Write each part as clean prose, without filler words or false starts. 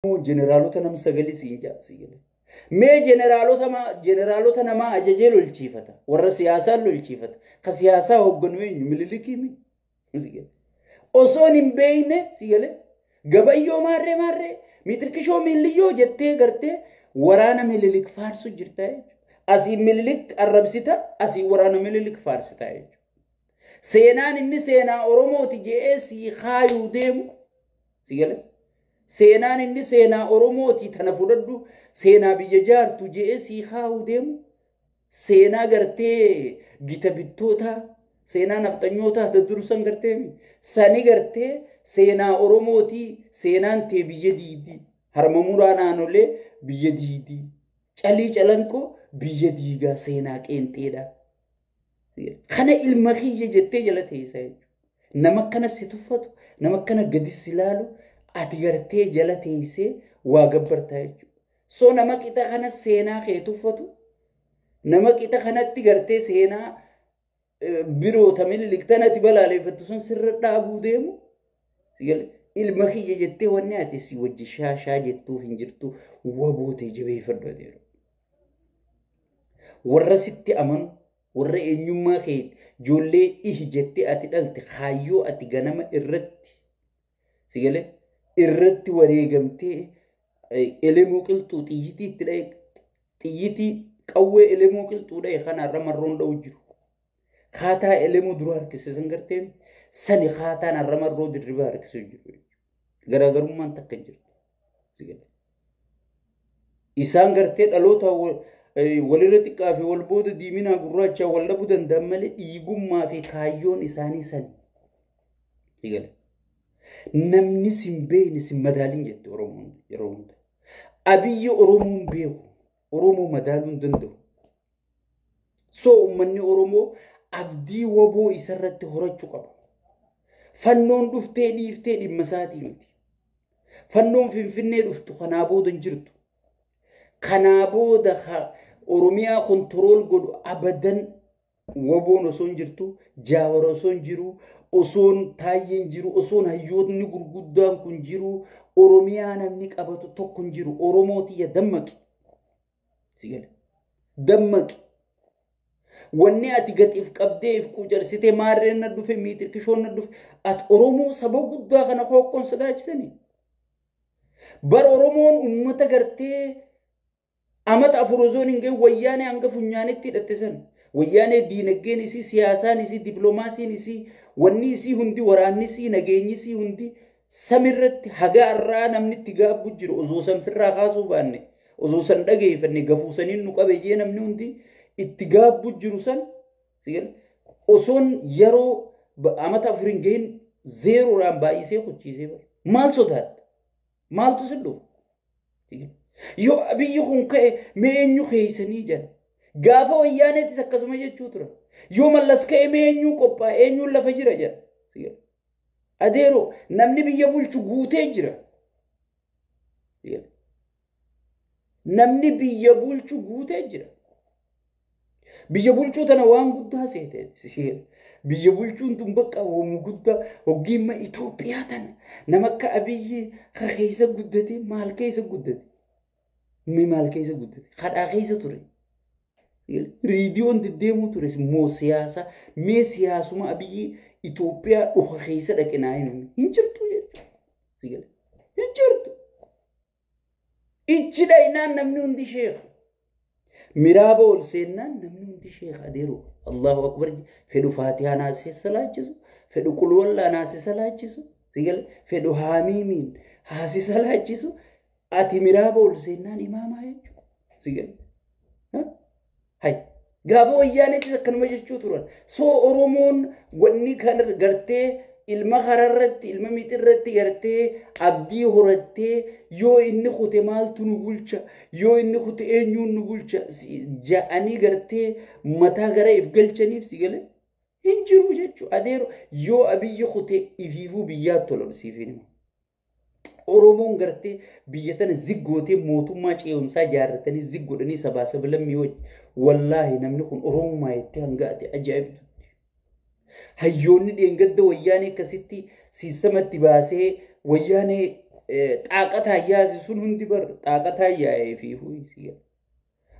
جنرالو تنام سجلي سينجا سيجله ما جنرالو تنام أججل الشيفة ورا سياسة الشيفة كسياسة هو جنوين مللكي مي سيجله أصون بينه سيجله قبايو مارة متركشو مليو جتة قرتة ورانا مللك فارسو جرتاي أسي مللك الربسيتا أسي ورانا مللك فارسيتاي سينان إني سينا أورومو تجي سي خايو ديمو سيجله سينان إني سينا أورومو تنفردو سينا بيجار تجي سي خايو ديمو سينا قرتة جتبتوتا سينا نفتنيوتا تدرسن قرتة ساني قرتة سينا أورومو تي سينان تي بيجديدي هرممورانا نولي بيجديدي چالي چلنكو بيجديغا سينا كنتيدا خنا المخيجة جتة جلت هيسايج نمكنا ستوفتو نمكنا قدي سلالو أتغرتي جلت هيسي واقبرتايج سو نمك إتا خنا سينا خيتوفتو نمك إتا خنا تغرتي سينا بيرو تميل لكتانا تبالا لفتسون سر دابو ديمو المخيجة جتة ونياتي سي وجه شاشا جتو فنجرتو وابوتي جبه فردو ديرو ورستي أمن ورّا إنيوما خيل جولي إهجتي أتدلت خايو أتجنما الرت سيجله الرت وريجمتي إلموكل توتيجتي تلاقي تيجتي قوة إلموكل تودا يخنا رمرون دوجرو خاطا إلمو دروار كسسنجرتين سني خاطا نرمرون دربار كسسنجرو غرغرو من تكجر سيجله إسانجرتي ألوتا ولرتي كافي والبود ديمنا قراچا ولا بدن دمل يقوم ما في خايون إساني سن يقول نمني سنبين سمدالين جت أرومون أبي أرومون بيو أرومو مدالون دندو سو مني أرومو أبدي وبو إسرت هرچو قب فنون دفتي مساتي متي فنون فنفني دفتو خنابو دنجرتو خنابو دخا أوروميا كنترول قد أبداً وبون أصون جرتو جاور أصون جرو أصون تاين جرو أصون هيود نقول قدام كن جرو أوروميا نمنيك أبتو توك كن جرو أوروموتي يا دمك سيجل دمك واني أتيجت إفك أبدي إفكو جرسيتي مارين ندو في ميتر كشون ندو أت أورومو سبو قد خنا خوك كون سداج سني بر أورومون أمتا قرتي أمت أفروزون إنجي وياني أنجا فنياني تيرتسن وياني دينجي نسي سياسة نسي دبلوماسي نسي وني سي هندي وراني سي نجيني سي هندي سمرت حاجة الرا نمني تجاب بجرو أزوسن في الرخاصو باني أزوسن دقي فني جفوسنين نقابي جينا من هندي اتجاب بجرو سن سيل أصون يرو أمت أفرنجين زيرو رام بايسي خد چيزي بر مال صدات مال تسدو يو أبي يخون كه مينيو خيسني جن غافا ويانه تسكسما يچوترا يوم اللس كه مينيو قبا اينيو لفجر جن أديرو نمني بيجابول چغوته جرا نمني بيجابول چغوته جرا بيجابول چو تنا وان غدا سيته بيجابول چو انتم بقى ومغدا وغيما إثيوبيا تنا نمك أبي خيسه غدتي مال كيسه غدتي مي مال كيسه غدتي خدا خيسه توري ريديون ديمو توريس مو سياسة مي سياسة ما أبي إثيوبيا وخيسة لكناين هنجرتو يجي هنجرتو إيش داينا نمنون دي شيخ ميرابول سينا نمنون دي شيخ أديرو الله أكبر فدو فاتحة ناسي سلاجسو فدو قل والله ناسي سلاجسو فدو حاميمين هاسي سلاجسو أتي ميرابول سينا إمام هاي هاي غافو ويانه تسكن مجچو ترون سو اورومون وني كان غرتي المخررت المميترت غرتي ابدي هورتي يو ان خوتي مال تنوبلچا يو ان خوتي انيو نوبلچا جاني غرتي متا غرا يفغلچني سيغله انجرو جچو اديرو يو ابي خوتي يفيفو بياتولو سيفينم أورومون غرتي بيجتنا زيغوتي موتوما چيومسا جارتني زيغودني سباسب لميوج والله نمنكون أورومو ما يتهنغاتي أجائب هيوني دي انغد وياني كسيتي سيستم اتباسي وياني xaaqata hayyaasi sun hundi bar xaaqata hayyaa'ee fi fuuyisiga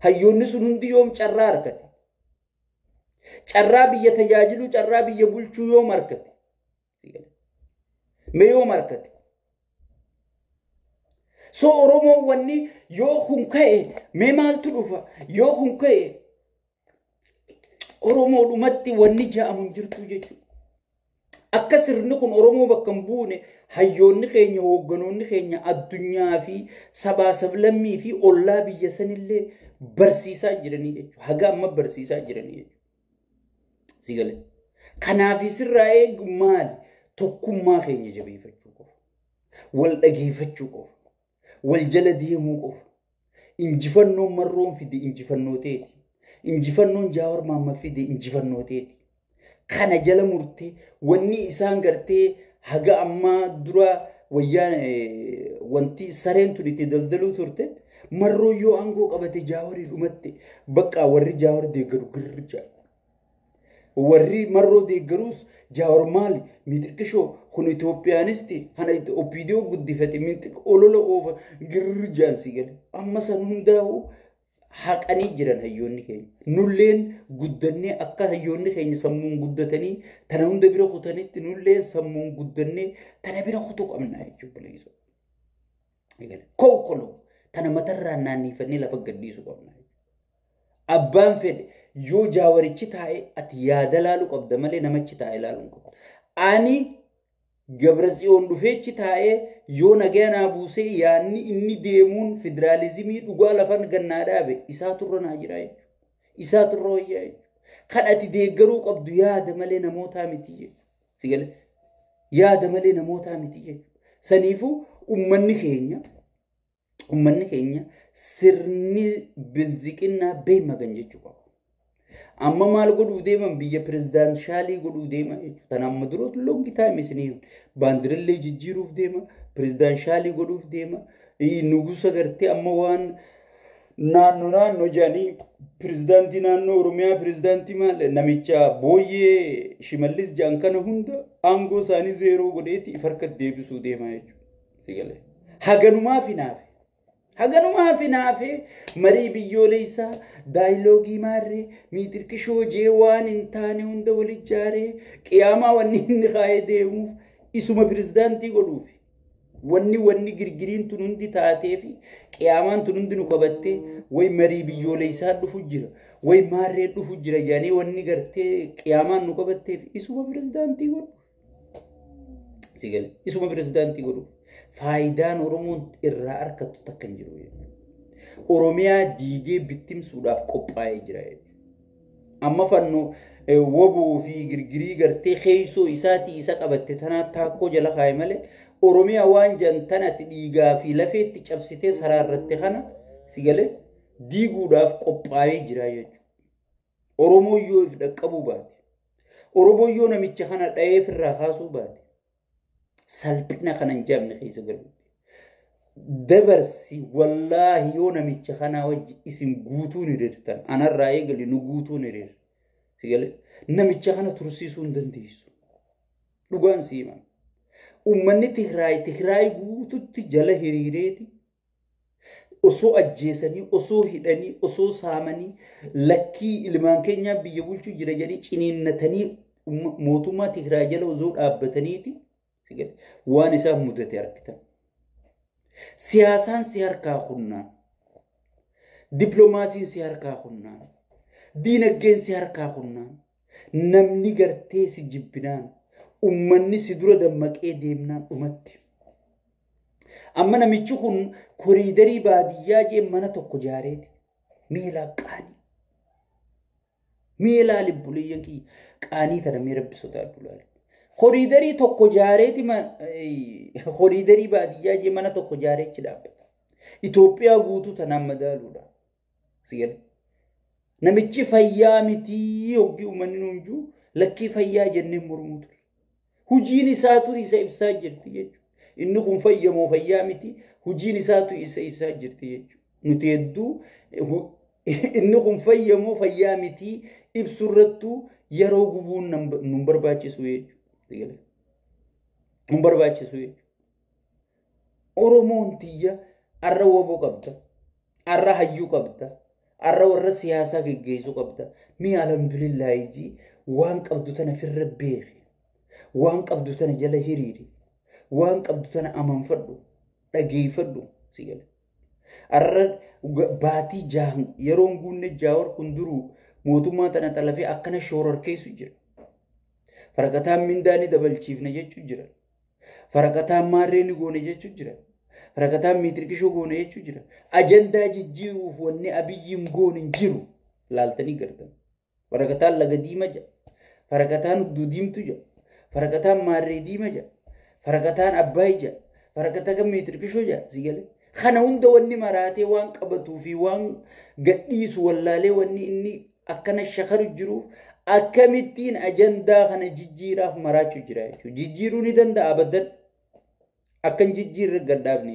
hayyoonni sun hundi yoom carraa argate carraa biyya tajaajilu carraa biyya bulchuu yoom argate mee yoom argate so oromoo wanni yoo kun ka'e mee maaltu dhufa yoo kun ka'e oromoo dhumatti wanni ja'amu jirtu jechuudha akka sirni kun oromoo bakka hin buune hayyoonni keenya hoogganoonni keenya addunyaa fi sabaa sablammii fi ollaa biyya sanillee barsiisaa jiranii jechuudha haga amma barsiisaa jiranii jechuudha sigale kanaaf sirraa eegu maali tokkummaa keenya jabeeffachuu qofa wal dhageeffachuu qofa wal jala deemuu qofa injifannoon marroon fide injifannoo teeti injifannoon jaawar maamma fide injifannoo teeti kana jala murtee wanni isaan gartee haga amma dura wayyaan wanti sareen tulitti daldaluu turte marroo yoo aangoo qabate jaawarii dhumatte bakka warri jaawar deeggaru girrija warri marroo deeggaruus jaawar maali mitirkishoo kun Itoophiyaanisti kana opiidiyoo guddifate mitir olola oofa girrijaan sigale amma san hundaa'u haqanii jiran hayyoonni keenya nulleen guddannee akka hayyoonni keenya sammuun guddatanii tana hunda bira kutanitti nulleen sammuun guddannee tana bira kutuu qabnaa jechuudha leesoo kookolo tana matarraa naannifannee lafa gadhiisuu qabnaa abbaan fedhe yoo jaawarichi taa'e ati yaada laaluu qabda malee namachi taa'e laaluu qabda ani Gabratsiyoon dhufeechi taa'ee yoo nagaanaa buusee yaanni inni deemuun federaalizimii dhugaa lafan gannaa dhaabe isaa turra naa jira isaa turra wayyaa kadhati deeggaruu qabdu yaada malee namootaa miti sigale yaada malee namootaa miti saniifuu ummanni keenya sirni bilziqinnaa beemagan jechuu qaba amma maal godhuu deeman biyya pirezidaanshaalii godhuu deema jechuudha tan amma duroot longi taayim isiniif baandirallee jijjiiruuf deema pirezidaanshaalii godhuuf deema nugusa gartee amma waan naannoo jaanii pirezidaantii naannoo oromiyaa pirezidaantii maal namicha booyyee shimallis jaan kana hunda aangoo isaanii zeeroo godheeti farka deebisuu deema jechuudha haganumaa fi naafe marii biyyoolessaa daayilogii maarree miitirkishoo jee waan hin taane hunda wal ijaaree qiyaamaa wanni inni kaa'ee deemuuf isuma pirezidaantii godhuufi wanni girgiriin tun hundi taatee fi qiyaamaan tun hundi nu qabattee way marii biyyoolessaa dhufu jira way maarree dhufu jira jaanii wanni gartee qiyaamaan nu qabatteef isuma pirezidaantii godhu sigale isuma pirezidaantii godhu faayidaan oromoon irraa arkattu takka hin jiru oromiyaa diigee bittimsuudhaaf qophaa'ee jira amma fannoo woboo fi girgirii gartee keeysoo isaatii isa qabatte tanaa taakkoo jala kaa'e malee oromiyaa waan jantanatti dhiigaa fi lafeetti cabsitee saraarratte kana sigale diiguudhaaf qophaa'ee jira jechuudha oromoo yoo if dhaqqabuu baate oromoo yoo namicha kana dha'eef irraa kaasuu baate salphina kana hin jaamne keessa galu dabarsi wallaahi yoo namicha kana wajji isin guutuu ni reertan anarraa eegali nu guutuu ni reer sigale namicha kana tursiisuu hin dandeessu dhugaan siima ummanni Tigraay guututti jala hiriireeti osoo ajjeesanii osoo hidhanii osoo saamanii lakkii ilmaan keenyaa biyya bulchuu jira jedhanii ciniinnatanii mootummaa Tigraay jala osoo dhaabbataniiti waan isaa mudate argitan siyaasaan si harkaa hunnaan diplomaasiin si harkaa hunnaan diinagdeen si harkaa hunnaan namni gartee si jibbinaan ummanni si dura dammaqee deemnaan dhumatti amma namichi kun koriidarii baadiyyaa jee mana tokko jaareeti meelaa qaanii meelaa libbuleeyyan kiyya qaanii tana mee rabbisotaa addulaale koriidarii tokko jaareeti koriidarii baadiyyaa jee mana tokko jaareechi dhaabbata Itoophiyaa guutuu tanaan madaaluudha sigale namichi fayyaa mitii hoggi uummanni nuunjuu lakkii fayyaa jennee mormuu ture hujiin isaatu isa ibsaa jirti jechuudha inni kun fayyamoo fayyaa miti hujiin isaatu isa ibsaa jirti jechuudha nuti hedduu inni kun fayyamoo fayyaa miti ibsurrattuu yeroo gubuun nun barbaachisu jechuudha nun barbaachisu jechuudha Oromoon tiyya arra woboo qabda. Arra hayyuu qabda. Arra warra siyaasaa geggeessuu qabda. Mi alhamdulillahi ji waan qabdu tana firra beeki. Waan qabdu tana jala hiriiri. Waan qabdu tana amanfadhu. Dhageeffadhu si gala. Arra baatii jahan yeroon guunne jaawar kun duruu mootummaa tana xalafee akkana shoororkeessu jira. Faraqataan mindaani dabalchiifne jechuu jira. Faraqataan maarreeni goone jechuu jira. Faraqataan miitirkishoo goone jechuu jira. Ajandaa jijjiiruuf wanni abiyyiin goone jiru laaltanii gartan. Faraqataan laga diima jira. Faraqataan hudduu diimtu jira. Faraqataan maarree diima jira. Faraqataan abbaay jira. Faraqataan miitirkishoo jira si galee. Kana hunda wanni maraatee waan qabatuu fi waan gadhiisu wallaalee wanni inni akkana shakaru jiruuf akkamittiin ajandaa kana jijjiiraaf maraachuu jira jechuudha. Jijjiiruu ni danda'a abaddan akkan jijjiirre gaddaabne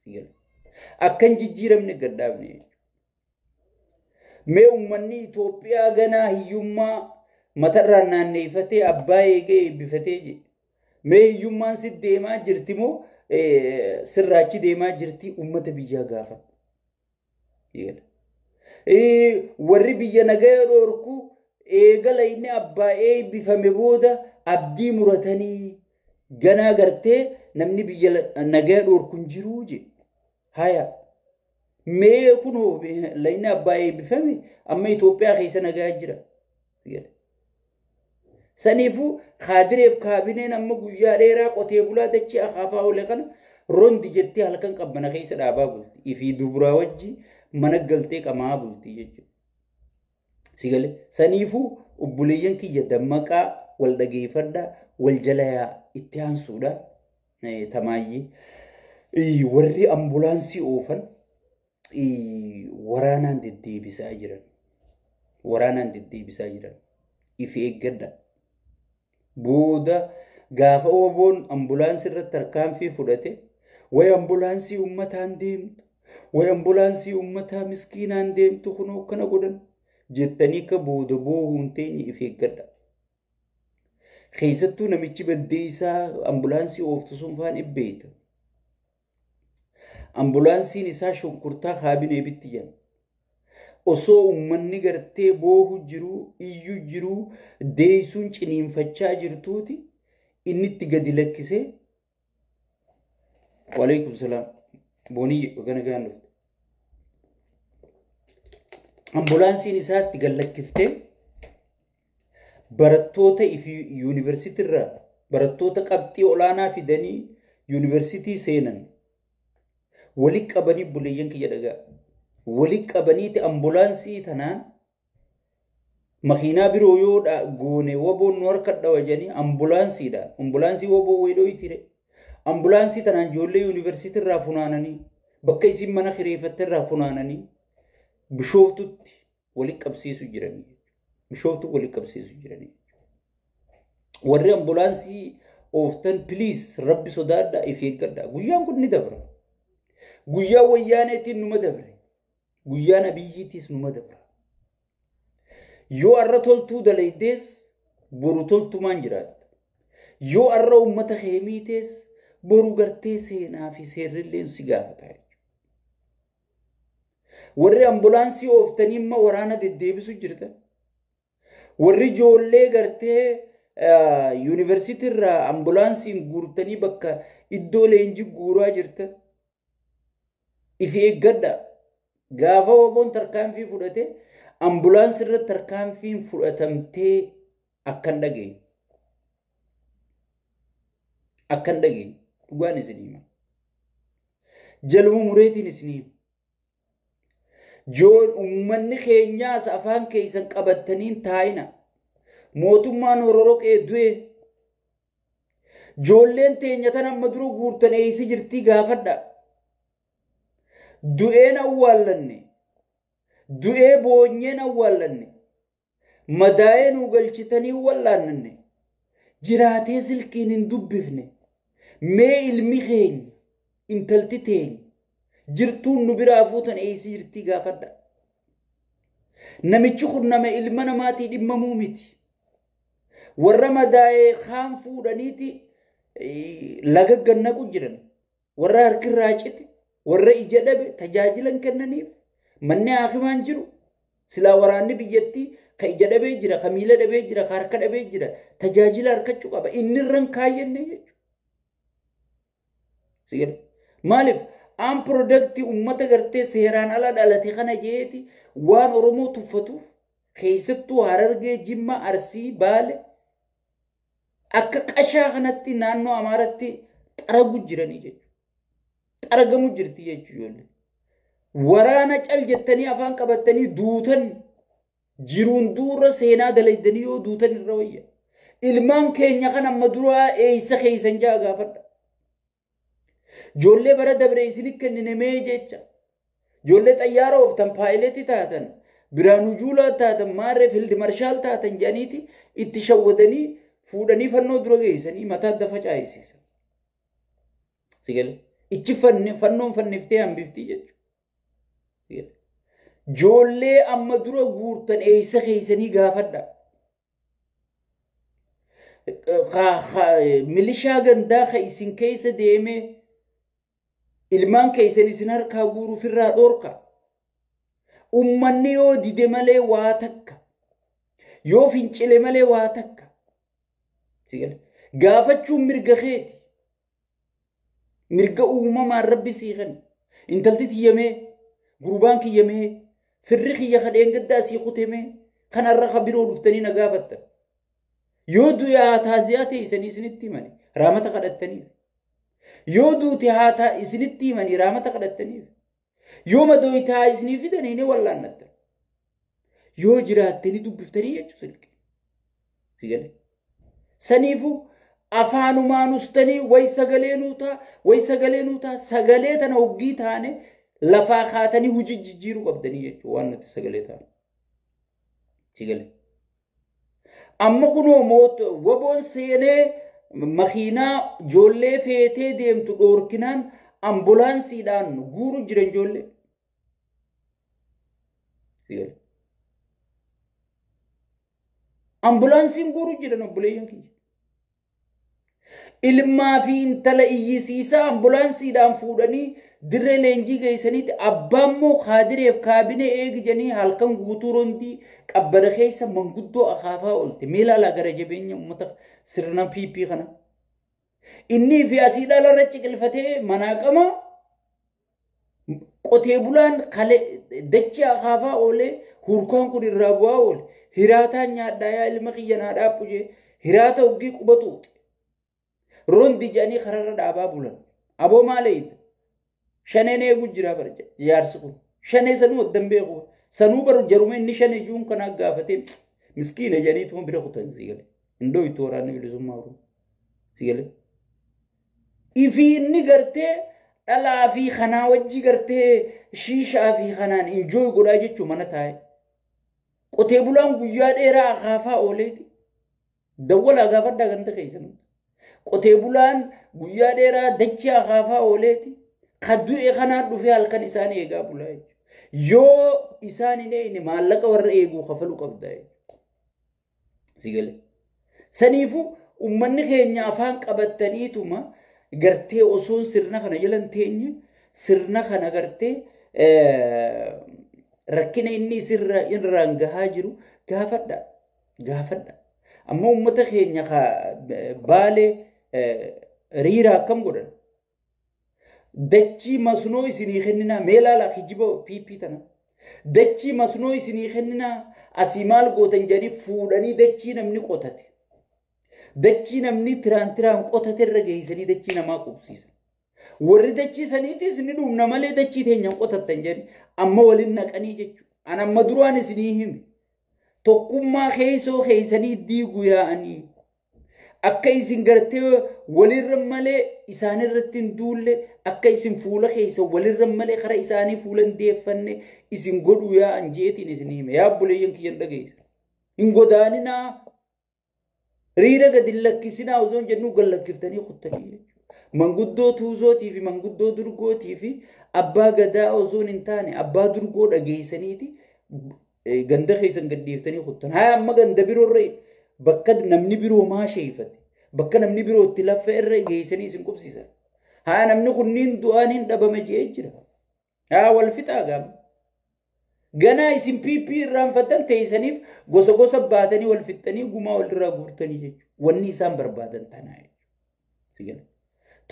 jechuudha. Akkan jijjiiramne gaddaabne jechuudha. Mee uummanni Itoophiyaa ganaa hiyyummaa matarraan naanneeffatee abbaa eegee eebbifatee jedhe. Mee hiyyummaan si deemaa jirti moo sirraachi deemaa jirti uummata biyyaa gaafa. Warri biyya nagaya dhorku eegala inni abbaa eebbifame booda abdii muratanii ganaa gartee namni biyya nagaya dhorkun jiruu je. Haya mee kunoo layni abbaa eebbifame amma Itoophiyaa keessa nagaa jira. Saniifuu kaadireef kaabineen amma guyyaa dheeraa qotee bulaa dachee akaafaa oole kana rondi jettee halkan qabbana keessa dhaabaa bulti. Ifii duburaa wajji mana galtee qamaa bulti jechuudha. Sigale saniifuu obboleeyyan kiyya dammaqaa wal dhageeffadhaa wal jalayaa itti aansuudha. Tamaayyee warri ambulaansii oofan waraanaan deddeebisaa jiran. Waraanaan deddeebisaa jiran. Ifi eeggadha. Booda gaafa oboon ambulaansii irratti tarkaanfii fudhate way ambulaansii uummataan deemtu way ambulaansii uummataa miskiinaan deemtu kunoo kana godhan jettanii ka booda boohuun teenye if eeggadha. Keessattuu namichi baddeessaa ambulaansii ooftu sun faan ibbeeta. Ambulaansiin isaa shunkurtaa kaabinee bitti jedhama. Osoo uummanni gartee boohu jiru iyyuu jiru deeysuun ciniinfachaa jirtuuti inni itti gadi lakkisee waalaikum salaam boonii gana gaan dhufte. Ambulaansiin isaa itti gad lakkiftee barattoota yuunivarsiitii irraa barattoota qabxii olaanaa fidanii yuunivarsiitii seenan waliin qabanii buleeyyan kiyya dhagaa. Waliin qabaniiti ambulaansii tanaan makiinaa biroo yoo goone woboon nu harka dhawajanii ambulaansiidhaan ambulaansii woboo weedhooyi tire ambulaansii tanaan ijoollee yuunivarsiitii irraa funaananii bakka isin mana kireeffatte irraa funaananii bishooftutti waliin qabsiisu jiranii. Bishooftu waliin qabsiisu jiranii. Warri ambulaansii ooftan piliis rabbi sodaadhaa if eeggadhaa. Guyyaan kun ni dabra. Guyyaa wayyaaneetiin numa dabre. Guyyaan abiyyiitiis numa dabra. Yoo arra toltuu dalaydees boru toltumaan jiraatta. Yoo arra uummata keemiitees boru gartee seenaa fi seerrilleen si gaafata. Warri ambulaansii ooftanii imma waraana deddeebisu jirta. Warri ijoollee gartee yuunivarsiitii irraa ambulaansiin guurtanii bakka iddoo leenjii guuraa jirta. If eeggadha. Gaafa woboon tarkaanfii fudhate ambulaansii irratti tarkaanfiin fudhatamtee akkan dhageenye. Akkan dhageenye dhugaan isin hima. Jaluma mureetiin isin hima. Uummanni keenyaas afaan keessan qabattaniin taa'ina. Mootummaan hororoqee du'e. Ijoolleen teenya tan amma dura guurtan eeysi jirtii gaafadha. Du'een awwaallanne. Du'ee boonyeen awwaallanne. Madaa'ee nu galchitanii wallaannanne. Jiraatee silkiin hin dubbifne. Mee ilmi keenya intalti teenya jirtuun nu biraa fuutan eeysi jirtii gaafadha. Namichi kun nama ilma namaatii dhimmamuu miti. Warra madaa'ee kaan fuudhaniiti laga gannaqu jiran. warra harkirraa cite warra ija dhabe tajaajilan kennaniif manni hakimaan jiru silaa waraanni biyyattii ka ija dhabee jira ka miila dhabee jira ka harka dhabee jira tajaajila harkachuu qaba inni irran kaayyenne jechuudha. Maaliif aan piroodaktii uummata gartee seeraan ala dhalate kana jeeti waan Oromoo tuffatuuf keessattuu Harargee Jimma Arsii Baale akka qashaa kanatti naannoo Amaaratti xaragu jiranii jechuudha. Xaragamu jirti jechuudha. Waraana cal jettanii afaan qabatanii duutan jiruun duura seenaa dalaydanii yoo duutan irra wayya. Ilmaan keenya kan amma duraa eeysa keeysan jaa gaafadha. Joollee bara dabre isinit kennine mee jecha. Joollee xayyaara ooftan paayileetii taatan Biraanuu Juulaa taatan Maarree Fiild Marshaal taatan jedhaniiti itti shawwadanii fuudhanii fannoo dura geessanii mataa dafa caayisiisan. Sigale ichi fannoon fanniftee hambiftii jechuudha. Joollee amma dura guurtan eeysa keeysanii gaafadha. Milishaa gandaa ka isin keeysa deemee ilmaan keeysan isin harkaa guuruuf irraa dhoorka. Ummanni yoo dide malee waa takka yoo fincile malee waa takka. Gaafachuun mirga keeti. Mirga uumamaan rabbi siiqan. Intalti tiyyamee gurbaan kiyyamee firri kiyya kadheen gaddaa sii kutemee kanarra kabiroo dhuftanii na gaafattan. Yoo du'aa taaziyaa ta'e isinitti himani raamata kadhattaniif. Yoo duuti haataa isinitti himanii raamata kadhattaniif. Yoo madooyitaa isinii fidanii ni wallaannattan. Yoo jiraattanii dubbiftanii jechuudha. Saniifuu afaanumaan ustanii way sagalee nuutaa sagalee tana hoggii taane lafaa kaatanii hujii jijjiiruu qabdanii jechuudha waan nuti sagalee taane. Amma kunoo waboon seenee makiinaa joollee feetee deemtu dhoorkinaan ambulaansiidhaan guuru jiran joollee. Ambulaansiin guuru jiran obboleeyyan kiyya. Ilmaa fi intala iyyisiisaa ambulaansiidhaan fuudhanii dirree leenjii geessaniiti abbaammoo kaadireef kaabinee eegijanii halkan guutuu rondii qabbana keessa manguddoo akaafaa oolte meelaalaa gara jabeenya uummata sirna piipii kana. Inni fi asii dhalarra ciqilfatee manaaqama qotee bulaan dachee akaafaa oolee hurkaan kun irraa bu'aa oole hiraataan nyaadhaa yaa ilma kiyya naa dhaabbu jee hiraata hoggii quba tuuxe. Rondi jedhanii kararra dhaabaa bulan. Aboo maaleeyidha. Shaneen eeguu jira barja jaarsi kun. Shanee sanuu waddan beeku. Sanuu baru jaruma inni shanee juun kanaa gaafatee miskiina jedhaniituma bira kutan sigale. Indoo itti waraanni bilisummaa oromoo. Sigale. Ifi inni gartee dhalaa fi kanaa wajji gartee shiishaa fi kanaan injooy godhaa jechuu mana taa'e. Qotee bulaan guyyaa dheeraa akaafaa ooleeti. Dawwalaa gaafadhaa ganda keessan. Qotee bulaan guyyaa dheeraa dachee akaafaa ooleeti. Kaddu'e kanaan dhufee halkan isaan eegaa bulaa. Yoo isaan hin eegne maallaqa warra eeguu kafaluu qabda. Sigale. Saniifuu uummanni keenya afaan qabataniituma gartee osoon sirna kana jalan teenye sirna kana gartee rakkina inni irraan gahaa jiru gaafadha. Amma uummata keenya Baalee riiraa akkam godhan. Dachii masnoo isinii kenninaa meelaalaa kijiba piipii tana. Dachii masnoo isinii kenninaa asii maal gootan jedhanii fuudhanii dachii namni qotate. Dachii namni tiraan qotate irra geessanii dachii namaa qubsiisan. Warri dachii saniitis ni dhumna malee dachii teenyaan qotattan jedhanii amma waliin naqanii jechuudha. An amma duraan isinii himi. Tokkummaa keessoo keessanii diiguu yaa'anii. Akka isin gartee walirra malee isaanirratti hin duulle akka isin fuula keessa walirra malee kara isaanii fuula hin deeffanne isin godhuu yaa'an jeetiin isin hime. Yaa buleeyyan kiyyan dhageessa. Hin godaaninaa riira gadi lakkisinaa osoo jennu gallakkiftanii kuttanii. Manguddoo tuuzootii fi manguddoo durgootii fi abbaa gadaa osoo hin taane abbaa durgoo dhageessaniiti ganda keessan gaddeeftanii kuttan. Haa amma ganda biroorra bakka namni biroo maasheeffate bakka namni biroo itti laffa irra geessanii isin qubsiisan. haa namni kunniin du'aan hin dhabame jee jira haa wal fixaa gaam ganaa isin piipii irraanfatan teessaniif gosa gosa baatanii wal fixanii gumaa walirraa guurtanii jechuudha wanni isaan barbaadan tanaa jechuudha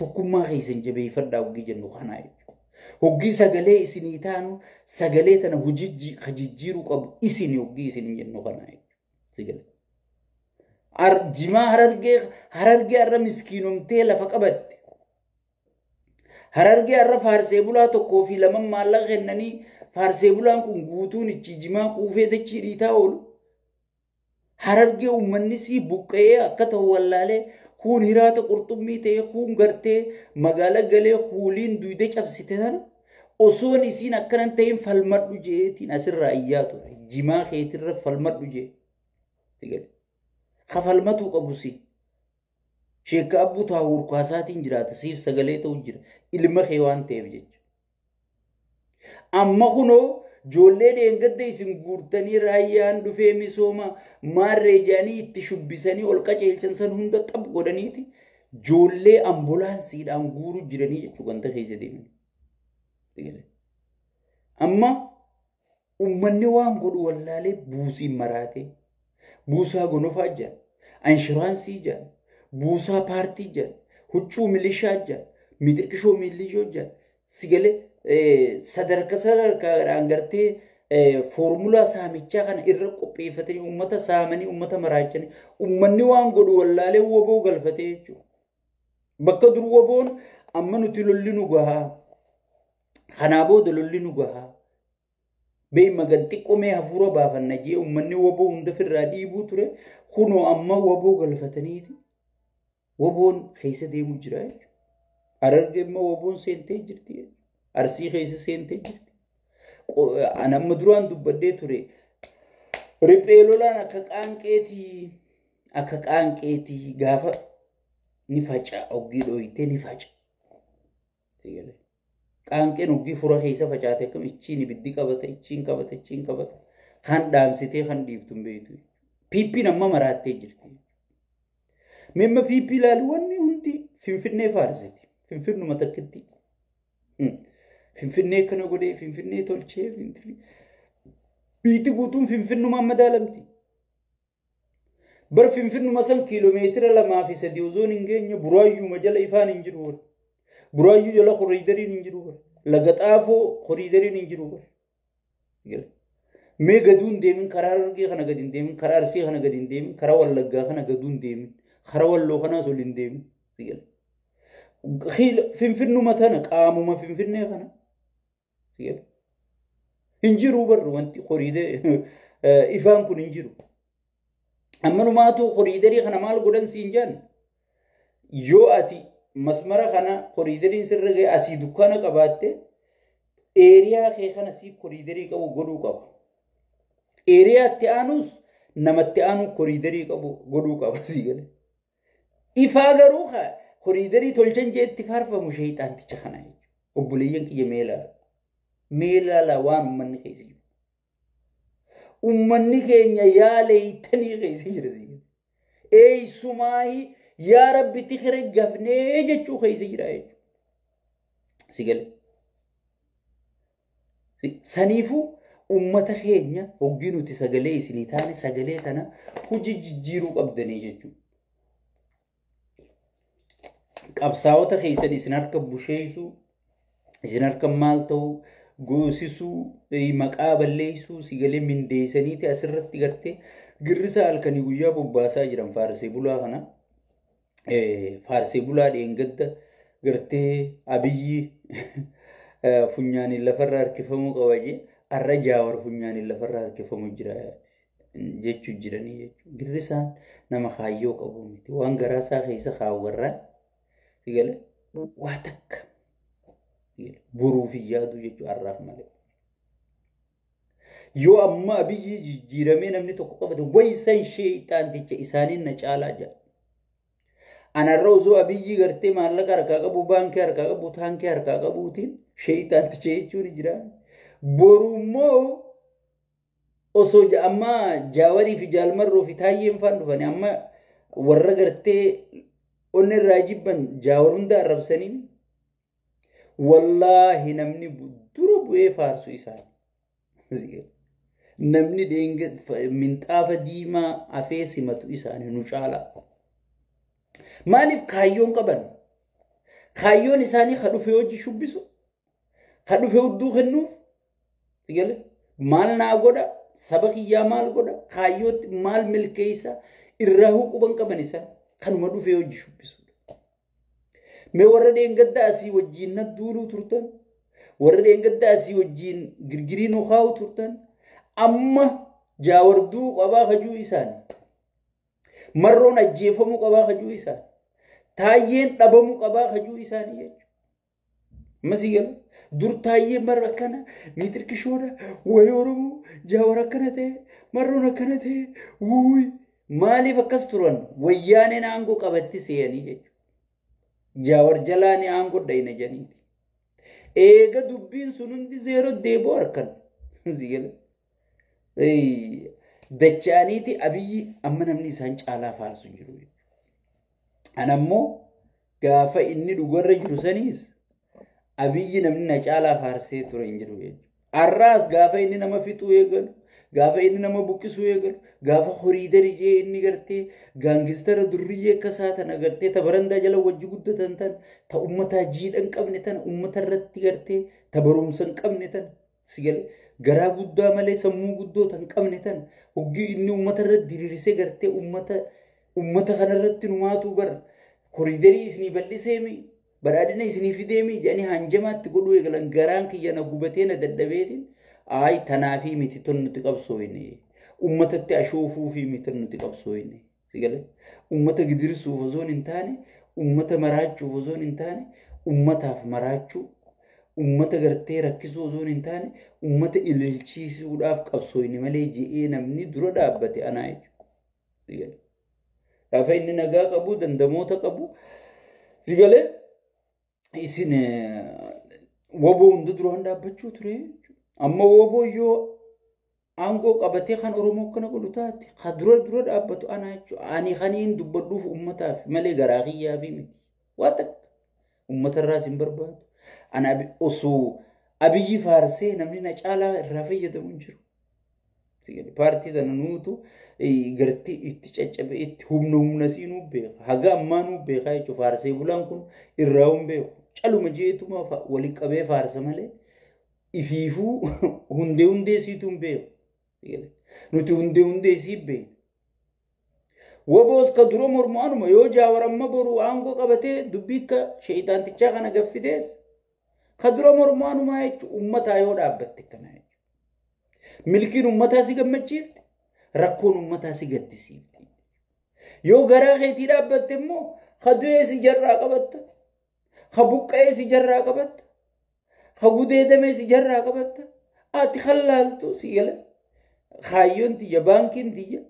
tokkummaa keessan jabeeffadhaa hoggii jennu kanaa jechuudha hoggii sagalee isinii taanu sagalee tana hujijjiiruu qabu isin hoggii isin jennu kanaa jechuudha jimaa harargee arra miskiinomtee lafa qabatte harargee arra faarsee bulaa tokkoo fi lama maallaqa kennanii faarsee bulaan kun guutuun ichi jimaa quufee dachii dhiitaa oolu harargee uummanni sii buqqa'ee akka ta'u wallaalee kuun hiraata qurxummii ta'ee kuun gartee magaala galee kuuliin duwide cabsite sana osoon isiin akkanan ta'in falmadhu jeetiin asirraa iyyaa ture jimaa keetirra falmadhu jee ka falmatuu qabu si sheekka abbuu taawur kaasaatiin jiraata siif sagalee ta'u jira ilma kee waan ta'eef jecha amma kunoo joollee dheengadda isin guurtanii raayyaan dhufee misooma maarree jaanii itti shubbisanii ol qaceelchan san hunda xab godhaniiti joollee ambulaansiidhaan guuru jiranii jechuu wanta keessa deeman amma ummanni waan godhu wallaalee buusiin maraatee buusaa gonofaa jaan anshuraansii jaan buusaa paartii jaan huccuu milishaa jaan mitirqishoo milishoo jaan sigalee sadarkaa gartee formulaa saamichaa kana irra qopheeffatanii ummata saamanii ummata maraachanii ummanni waan godhu wallaalee woboo galfatee jechuudha bakka dur woboon amma nuti lolli nu gahaa kanaa booda lolli nu gahaa bee magan xiqqoomee hafuura baafanna jee ummanni woboo hunda firraa dhiibuu ture kunoo amma woboo galfataniiti woboon keessa deemuu jira jechuudha Harargee immoo woboon seentee jirti arsii keessa seentee jirti anamma duraan dubbadhee ture riphee lolaan akka qaanqeetii gaafa ni faca oggii dhooyitee ni faca qaanqeen oggii fura keessa facaate akkam ichiin ibiddi qabata ichiin qabata kan dhaamsitee kan dhiiftu hin beektu piippiin amma maraattee jirti memma piippii ilaalu wanni hundi finfinnee faarsiti finfinnuma takkitti finfinnee kana godhee finfinnee tolchee biitti guutuun finfinnuma madaalamti bar finfinnuma san kiiloomeetira 2-3 ozoon hin geenye buraayyuma jala ifaan hin jiru buraayyuu jala koriidariin hin jiru laga xaafoo koriidariin hin jiru mee gaduun deemin karaa Harargee kana gadi hin deemin karaa Arsii kana gadi hin deemin karaa Wallaggaa kana gaduun deemin karaa Walloo kanaas ol hin deemin finfinnuma tana qaamuma finfinnee kana hin jiru barru wanti koriidee ifaan kun hin jiru ammanumaatu koriidarii kana maal godhan siin jaan yoo ati masmara kana koriidariin sirra ga'e asii dukkaana qabaatte eeriyaa kee kana sii koriidarii qabu godhuu qaba eeriyaatti aanus namatti aanu koriidarii qabu godhuu qaba sii gale ifaa garuu koriidarii tolchan jeetti faarfamu sheeyxaanticha kana obboleeyyan kiyya meelaala waan ummanni keessa jiru ummanni keenya yaaleeytanii keessa jira eeysumaahi yaa rabbitti herreggafnee jechuu keessa jira sigale saniifu ummata keenya hoggii nuti sagalee isinii taane sagalee tana hojii jijjiiruu qabdanii jechuudha qabsaa'ota keessan isin harka busheessuu isin harka maal ta'u goosisuu maqaa balleessuu sigalee mindeessaniiti asirratti gartee girrisa halkanii guyyaa bobbaasaa jiran faarsee bulaa kana faarsee bulaa dheengadda gartee abiyyi funyaaniin lafarraa harkifamuu qaba jee arra jaawar funyaaniin lafarraa harkifamuu jira jechuu jiranii jechuudha girrisaan nama kaayyoo qabu miti waan garaasaa keessa kaawwarraa sigale waa takka buruuf yaadu jechuudha arraaf malee yoo amma abiyyi jijjiiramee namni tokko qabate waysan sheeyxaanticha isaaniin na caalaa jira anarra osoo abiyyi gartee maallaqa harkaa qabu baankii harkaa qabu taankii harkaa qabuutiin sheeyxaanticha jechuun jira borummoo osoo amma jaawarii fi jaalmarroo fi taayyeen faan dhufani amma warra gartee onni irraa jibban jaawar hunda arrabsanii wallahi namni dura bu'ee faarsu isaani namni deenga minxaafa diimaa afee simatu isaani nu caala maaliif kaayyoon qaban kaayyoon isaanii kadhufe hojii shubbisu kadhufe hudduu kennuuf sigale maal naa godha saba kiyyaa maal godha kaayyootti maal milkeessa irraa huquban qaban isaan kanuma dhufe hojii shubbisu mee warra deengadda asii wajjiin nadduuluu turtan warra deengadda asii wajjiin girgirii nu kaa'u turtan amma jaawarduu qabaa kajuu isaanii marroon ajjeefamuu qabaa kajuu isaanii taayyeen dhabamuu qabaa kajuu isaanii jechuudha masigala dur taayyee marra akkana miitirkishoodha wayi oromoo jaawar akkana ta'e marroon akkana ta'e wuuy maaliif akkas turan wayyaaneen aangoo qabatti seeyanii jechuudha jaawar jalaani aangoo dhayna janiiti eega dubbiin sun hundi zeero deeboo harkan sigala dachaaniiti abiyyi amma namni isaan caalaa faarsu jiru anammoo gaafa inni dhugarra jiru saniis abiyyi namni na caalaa faarsee ture hin jiru arraas gaafa inni nama fixuu eegalu gaafa inni nama buqqisuu eegalu gaafa horiidari jee inni gartee gaangistara durriyyee akka saatan agartee ta barandaa jala wajji guddatan tan ta ummataa jiidhan qabne tan ummata irratti gartee ta barumsan qabne tan sigale garaa guddaa malee sammuu guddoo tan qabne tan hoggi inni ummata irratti diriirsee gartee ummata kanarratti numaatu bar horiidarii isinii bal'iseemi badhaadhina isinii fideemi jedhanii hanjamaatti godhuu eegalan garaan kiyya na gubatee na dadhabeetiin ay tanaafi miti ton nuti qabsooyne ummatatti ashoofuufi miti nuti qabsooyne sigale ummata gidirsuuf osoon hin taane ummata maraachuuf osoon hin taane ummataaf maraachuu ummata gartee rakkisuu osoon hin taane ummata ililchiisuudhaaf qabsooyne malee je'ee namni dura dhaabbate anaa jechuudha sigale gaafa inni nagaa qabu dandamoota qabu sigale isin woboo hunda duraan dhaabbachuu ture amma woboo yoo aangoo qabatee kan oromoo kana godhu taate ka dura dhaabbatu anaa jechuudha ani kaniin dubbadhuuf ummataaf malee garaa kiyyaa fi miti waa takka ummatarraas hin barbaadu ana osoo abiyyi faarsee namni na caalaa irraa fayyadamu hin jiru paartii tana nuutu gartii itti caccabe itti humna siinuu beeka haga ammaa nuu beekaa jechuudha faarsee bulaan kun irraa hin beeku caluma jeetuma walii qabee faarsa malee ifiifuu hundee siitu hin beeku nuti hundee sii beeku woboos ka dura mormaanuma yoo jaawaramma boru aangoo qabatee dubbii akka sheeyxaantichaa kana gaffidees ka dura mormaanuma jechuudha ummataa yoo dhaabbatte kana jechuudha milkiin ummataa si gammachiifte rakkoon ummataa si gaddisiifte yoo garaa keetii dhaabbatte immoo ka du'ee si jarraa qabatta ka buqqa'ee si jarraa qabatta ka gudeedamee si jarraa qabatta ati khallaaltu si gala kaayyoon tiyya baankiin tiyya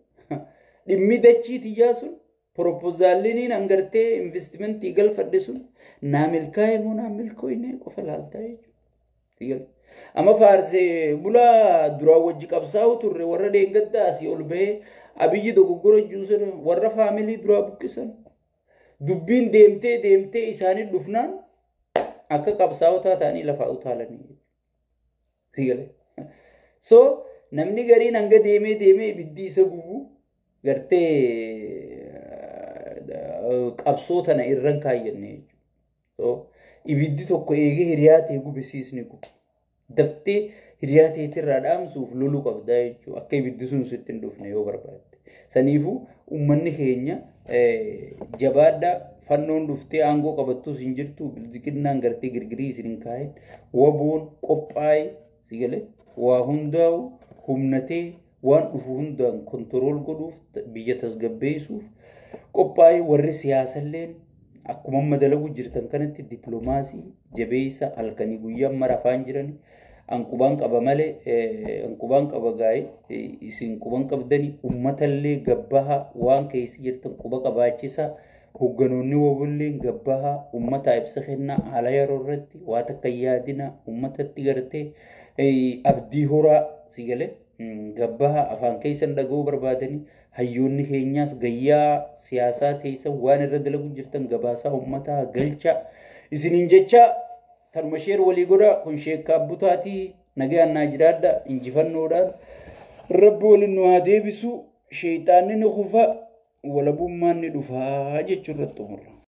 dhimmi dachii tiyyaa sun proposaaliniin hangartee investimentii galfadhe sun naa milkaa'e moo naa milkooyne qofa laaltaa jechuudha amma faarsee bulaa duraa wajji qabsaa'u turre warra deengaddaa asii ol bahee abiyyi dogoggora juusan warra faamilii duraa buqqisan dubbiin deemtee isaanii dhufnaan akka qabsaa'otaa ta'anii lafaa utaalanii sigale so namni gariin hanga deemee ibiddi isa gubu gartee qabsoo tana irran kaayyannee so ibiddi tokko eegee hiriyaa ta'e gubisiisni gubu daftee hiriyaa ta'eetirraa dhaamsuuf lolu qabdaa jechuudha akka ibiddi sun sitti hin dhufne yoo barbaadde saniifuu ummanni keenya jabaadhaa fannoon dhuftee aangoo qabattus hin jirtu bilziqinnaan gartee girgirii isin hin kaa'in waboon qophaa'e sigale waa hundaa'u humnatee waan dhufu hundaan kontirool godhuuf biyya tasgabbeessuuf qophaa'e warri siyaasalleen akkuma amma dalagu jirtan kanatti dippiloomaasii jabeessa halkanii guyyaa mara afaan jiran anqubaan qaba malee anqubaan qaba gaa'e isin quban qabdanii ummatallee gabbaha waan keessa jirtan quba qabaachisa hogganoonni wobolleen gabbaha ummata ibsa kennaa haala yeroo irratti waa takka yaadina ummatatti gartee abdii horaa sigale gabbaha afaan keessan dhaga'uu barbaadanii hayyoonni keenyaas gayyaa siyaasaa teessan waan irra dalagu jirtan gabaasaa ummataa galcha isiniin jecha tarmasheer walii godha kun sheekka abbutaatii nagaan naa jiraadha injifannoodhaan rabbi waliin nu haa deebisu sheeyxaanni ni kufa walabummaan ni dhufaa jechuudha xumura.